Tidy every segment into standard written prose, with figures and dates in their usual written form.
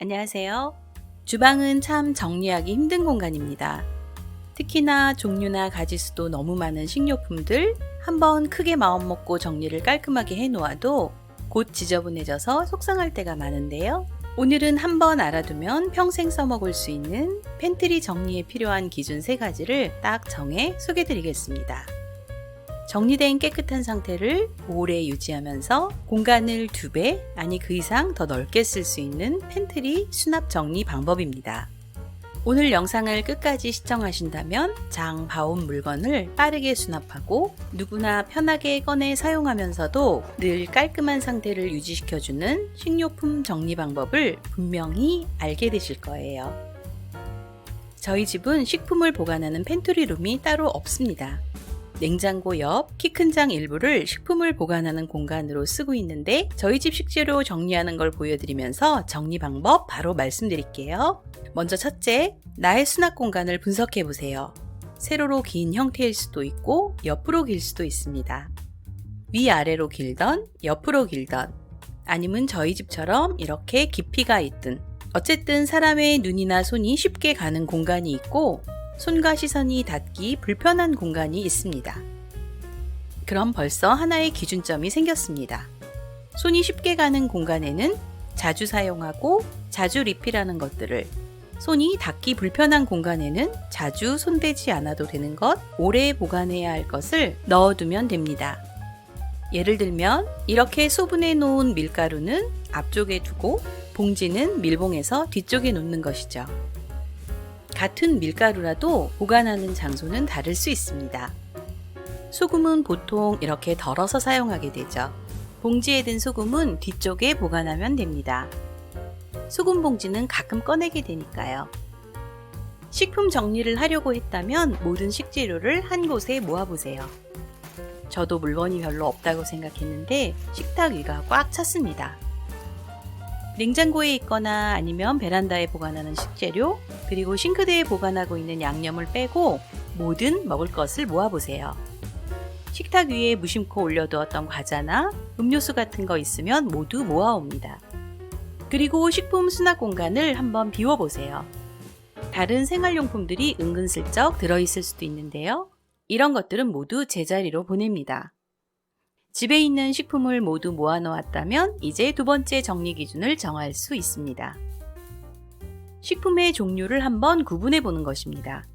안녕하세요. 주방은 참 정리하기 힘든 공간입니다. 특히나 종류나 가짓수도 너무 많은 식료품들 한번 크게 마음먹고 정리를 깔끔하게 해놓아도 곧 지저분해져서 속상할 때가 많은데요. 오늘은 한번 알아두면 평생 써먹을 수 있는 팬트리 정리에 필요한 기준 3가지를 딱 정해 소개드리겠습니다. 정리된 깨끗한 상태를 오래 유지하면서 공간을 2배, 아니 그 이상 더 넓게 쓸 수 있는 팬트리 수납 정리 방법입니다. 오늘 영상을 끝까지 시청하신다면 장 봐온 물건을 빠르게 수납하고 누구나 편하게 꺼내 사용하면서도 늘 깔끔한 상태를 유지시켜주는 식료품 정리 방법을 분명히 알게 되실 거예요. 저희 집은 식품을 보관하는 팬트리 룸이 따로 없습니다. 냉장고 옆 키 큰 장 일부를 식품을 보관하는 공간으로 쓰고 있는데 저희 집 식재료 정리하는 걸 보여드리면서 정리 방법 바로 말씀드릴게요. 먼저 첫째, 나의 수납 공간을 분석해 보세요. 세로로 긴 형태일 수도 있고 옆으로 길 수도 있습니다. 위아래로 길던 옆으로 길던 아니면 저희 집처럼 이렇게 깊이가 있든 어쨌든 사람의 눈이나 손이 쉽게 가는 공간이 있고 손과 시선이 닿기 불편한 공간이 있습니다. 그럼 벌써 하나의 기준점이 생겼습니다. 손이 쉽게 가는 공간에는 자주 사용하고 자주 리필하는 것들을, 손이 닿기 불편한 공간에는 자주 손대지 않아도 되는 것, 오래 보관해야 할 것을 넣어두면 됩니다. 예를 들면 이렇게 소분해 놓은 밀가루는 앞쪽에 두고 봉지는 밀봉해서 뒤쪽에 놓는 것이죠. 같은 밀가루라도 보관하는 장소는 다를 수 있습니다. 소금은 보통 이렇게 덜어서 사용하게 되죠. 봉지에 든 소금은 뒤쪽에 보관하면 됩니다. 소금 봉지는 가끔 꺼내게 되니까요. 식품 정리를 하려고 했다면 모든 식재료를 한 곳에 모아보세요. 저도 물건이 별로 없다고 생각했는데 식탁 위가 꽉 찼습니다. 냉장고에 있거나 아니면 베란다에 보관하는 식재료, 그리고 싱크대에 보관하고 있는 양념을 빼고 모든 먹을 것을 모아보세요. 식탁 위에 무심코 올려두었던 과자나 음료수 같은 거 있으면 모두 모아옵니다. 그리고 식품 수납 공간을 한번 비워보세요. 다른 생활용품들이 은근슬쩍 들어있을 수도 있는데요. 이런 것들은 모두 제자리로 보냅니다. 집에 있는 식품을 모두 모아놓았다면 이제 2번째 정리 기준을 정할 수 있습니다. 식품의 종류를 한번 구분해 보는 것입니다.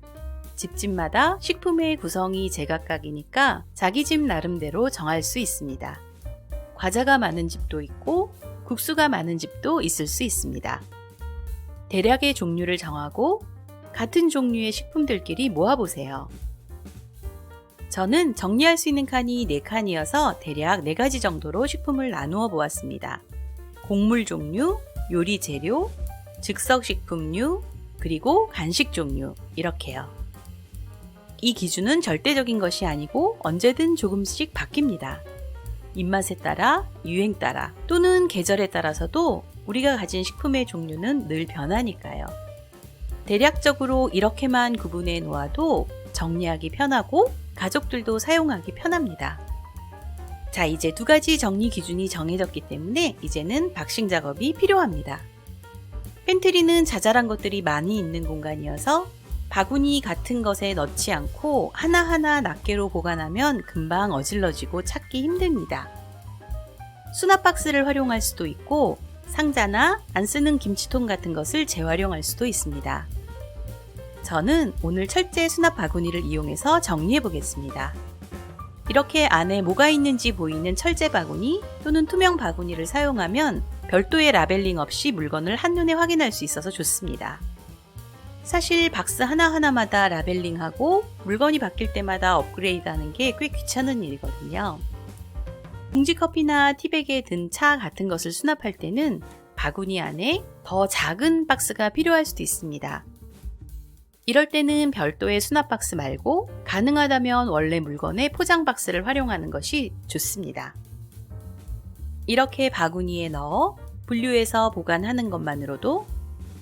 집집마다 식품의 구성이 제각각이니까 자기 집 나름대로 정할 수 있습니다. 과자가 많은 집도 있고 국수가 많은 집도 있을 수 있습니다. 대략의 종류를 정하고 같은 종류의 식품들끼리 모아보세요. 저는 정리할 수 있는 칸이 4칸이어서 대략 4가지 정도로 식품을 나누어 보았습니다. 곡물 종류, 요리 재료, 즉석식품류, 그리고 간식 종류 이렇게요. 이 기준은 절대적인 것이 아니고 언제든 조금씩 바뀝니다. 입맛에 따라, 유행 따라 또는 계절에 따라서도 우리가 가진 식품의 종류는 늘 변하니까요. 대략적으로 이렇게만 구분해 놓아도 정리하기 편하고 가족들도 사용하기 편합니다. 자, 이제 2가지 정리 기준이 정해졌기 때문에 이제는 박싱 작업이 필요합니다. 팬트리는 자잘한 것들이 많이 있는 공간이어서 바구니 같은 것에 넣지 않고 하나하나 낱개로 보관하면 금방 어질러지고 찾기 힘듭니다. 수납 박스를 활용할 수도 있고 상자나 안 쓰는 김치통 같은 것을 재활용할 수도 있습니다. 저는 오늘 철제 수납 바구니를 이용해서 정리해 보겠습니다. 이렇게 안에 뭐가 있는지 보이는 철제 바구니 또는 투명 바구니를 사용하면 별도의 라벨링 없이 물건을 한눈에 확인할 수 있어서 좋습니다. 사실 박스 하나하나마다 라벨링하고 물건이 바뀔 때마다 업그레이드 하는 게 꽤 귀찮은 일이거든요. 봉지 커피나 티백에 든 차 같은 것을 수납할 때는 바구니 안에 더 작은 박스가 필요할 수도 있습니다. 이럴 때는 별도의 수납 박스 말고 가능하다면 원래 물건의 포장 박스를 활용하는 것이 좋습니다. 이렇게 바구니에 넣어 분류해서 보관하는 것만으로도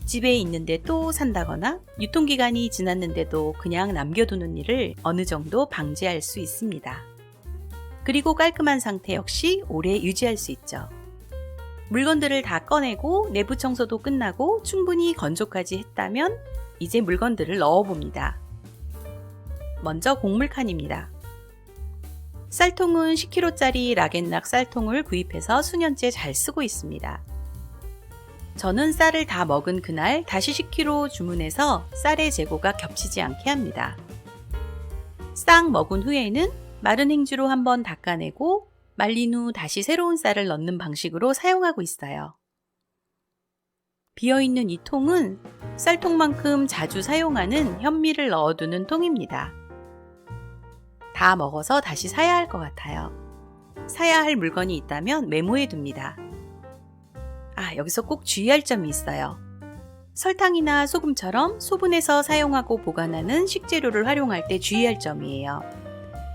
집에 있는데 또 산다거나 유통기간이 지났는데도 그냥 남겨두는 일을 어느 정도 방지할 수 있습니다. 그리고 깔끔한 상태 역시 오래 유지할 수 있죠. 물건들을 다 꺼내고 내부 청소도 끝나고 충분히 건조까지 했다면 이제 물건들을 넣어봅니다. 먼저 곡물칸입니다. 쌀통은 10kg짜리 락앤락 쌀통을 구입해서 수년째 잘 쓰고 있습니다. 저는 쌀을 다 먹은 그날 다시 10kg 주문해서 쌀의 재고가 겹치지 않게 합니다. 싹 먹은 후에는 마른 행주로 한번 닦아내고 말린 후 다시 새로운 쌀을 넣는 방식으로 사용하고 있어요. 비어있는 이 통은 쌀통만큼 자주 사용하는 현미를 넣어두는 통입니다. 다 먹어서 다시 사야 할 것 같아요. 사야 할 물건이 있다면 메모해 둡니다. 여기서 꼭 주의할 점이 있어요. 설탕이나 소금처럼 소분해서 사용하고 보관하는 식재료를 활용할 때 주의할 점이에요.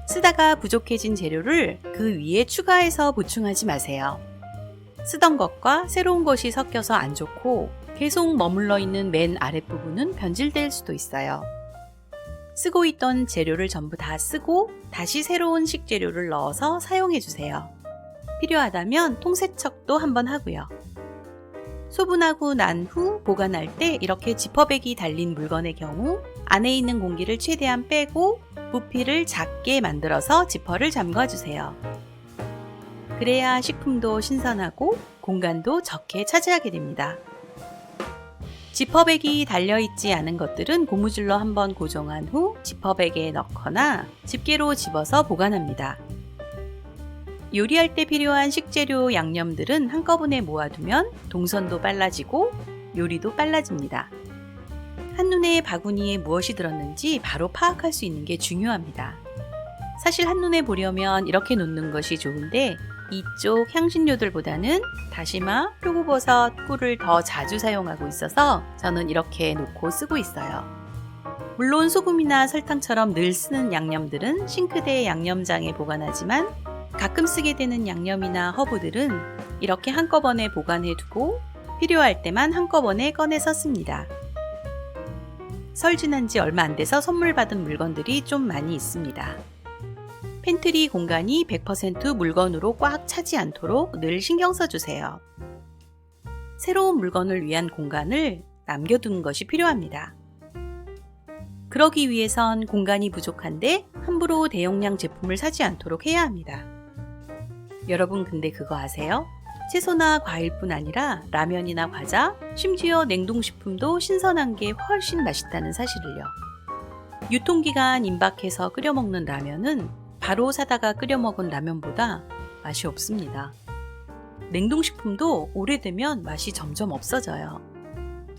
쓰다가 부족해진 재료를 그 위에 추가해서 보충하지 마세요. 쓰던 것과 새로운 것이 섞여서 안 좋고 계속 머물러 있는 맨 아랫부분은 변질될 수도 있어요. 쓰고 있던 재료를 전부 다 쓰고 다시 새로운 식재료를 넣어서 사용해 주세요. 필요하다면 통세척도 한번 하고요. 소분하고 난 후 보관할 때 이렇게 지퍼백이 달린 물건의 경우 안에 있는 공기를 최대한 빼고 부피를 작게 만들어서 지퍼를 잠가주세요. 그래야 식품도 신선하고 공간도 적게 차지하게 됩니다. 지퍼백이 달려있지 않은 것들은 고무줄로 한번 고정한 후 지퍼백에 넣거나 집게로 집어서 보관합니다. 요리할 때 필요한 식재료 양념들은 한꺼번에 모아두면 동선도 빨라지고 요리도 빨라집니다. 한눈에 바구니에 무엇이 들었는지 바로 파악할 수 있는 게 중요합니다. 사실 한눈에 보려면 이렇게 놓는 것이 좋은데 이쪽 향신료들보다는 다시마, 표고버섯, 꿀을 더 자주 사용하고 있어서 저는 이렇게 놓고 쓰고 있어요. 물론 소금이나 설탕처럼 늘 쓰는 양념들은 싱크대 양념장에 보관하지만 가끔 쓰게 되는 양념이나 허브들은 이렇게 한꺼번에 보관해 두고 필요할 때만 한꺼번에 꺼내서 씁니다. 설 지난 지 얼마 안 돼서 선물 받은 물건들이 좀 많이 있습니다. 팬트리 공간이 100% 물건으로 꽉 차지 않도록 늘 신경 써주세요. 새로운 물건을 위한 공간을 남겨두는 것이 필요합니다. 그러기 위해선 공간이 부족한데 함부로 대용량 제품을 사지 않도록 해야 합니다. 여러분 근데 그거 아세요? 채소나 과일뿐 아니라 라면이나 과자, 심지어 냉동식품도 신선한 게 훨씬 맛있다는 사실을요. 유통기간 임박해서 끓여 먹는 라면은 바로 사다가 끓여 먹은 라면보다 맛이 없습니다. 냉동식품도 오래되면 맛이 점점 없어져요.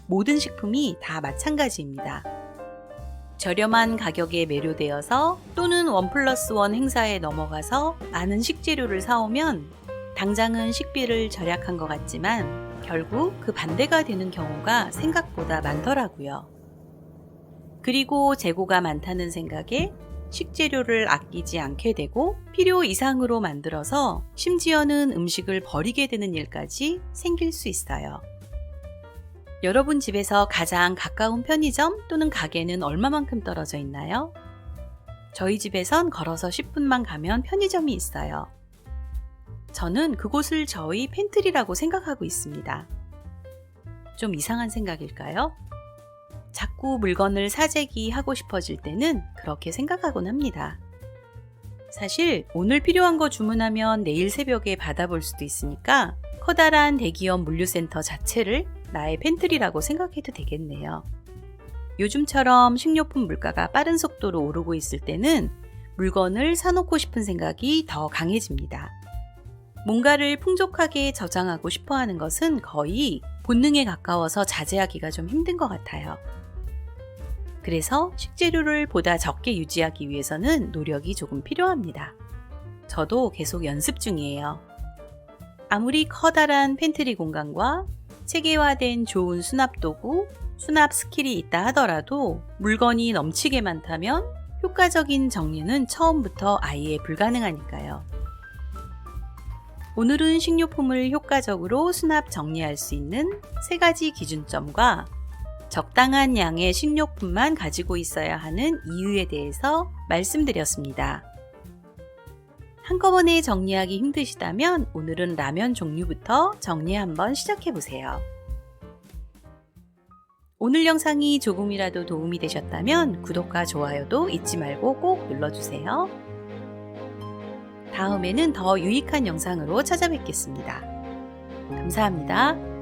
모든 식품이 다 마찬가지입니다. 저렴한 가격에 매료되어서 또는 1+1 행사에 넘어가서 많은 식재료를 사오면 당장은 식비를 절약한 것 같지만 결국 그 반대가 되는 경우가 생각보다 많더라고요. 그리고 재고가 많다는 생각에 식재료를 아끼지 않게 되고 필요 이상으로 만들어서 심지어는 음식을 버리게 되는 일까지 생길 수 있어요. 여러분 집에서 가장 가까운 편의점 또는 가게는 얼마만큼 떨어져 있나요? 저희 집에선 걸어서 10분만 가면 편의점이 있어요. 저는 그곳을 저희 팬트리라고 생각하고 있습니다. 좀 이상한 생각일까요? 자꾸 물건을 사재기 하고 싶어질 때는 그렇게 생각하곤 합니다. 사실 오늘 필요한 거 주문하면 내일 새벽에 받아볼 수도 있으니까 커다란 대기업 물류센터 자체를 나의 팬트리라고 생각해도 되겠네요. 요즘처럼 식료품 물가가 빠른 속도로 오르고 있을 때는 물건을 사놓고 싶은 생각이 더 강해집니다. 뭔가를 풍족하게 저장하고 싶어 하는 것은 거의 본능에 가까워서 자제하기가 좀 힘든 것 같아요. 그래서 식재료를 보다 적게 유지하기 위해서는 노력이 조금 필요합니다. 저도 계속 연습 중이에요. 아무리 커다란 팬트리 공간과 체계화된 좋은 수납 도구, 수납 스킬이 있다 하더라도 물건이 넘치게 많다면 효과적인 정리는 처음부터 아예 불가능하니까요. 오늘은 식료품을 효과적으로 수납 정리할 수 있는 3가지 기준점과 적당한 양의 식료품만 가지고 있어야 하는 이유에 대해서 말씀드렸습니다. 한꺼번에 정리하기 힘드시다면 오늘은 라면 종류부터 정리 한번 시작해 보세요. 오늘 영상이 조금이라도 도움이 되셨다면 구독과 좋아요도 잊지 말고 꼭 눌러주세요. 다음에는 더 유익한 영상으로 찾아뵙겠습니다. 감사합니다.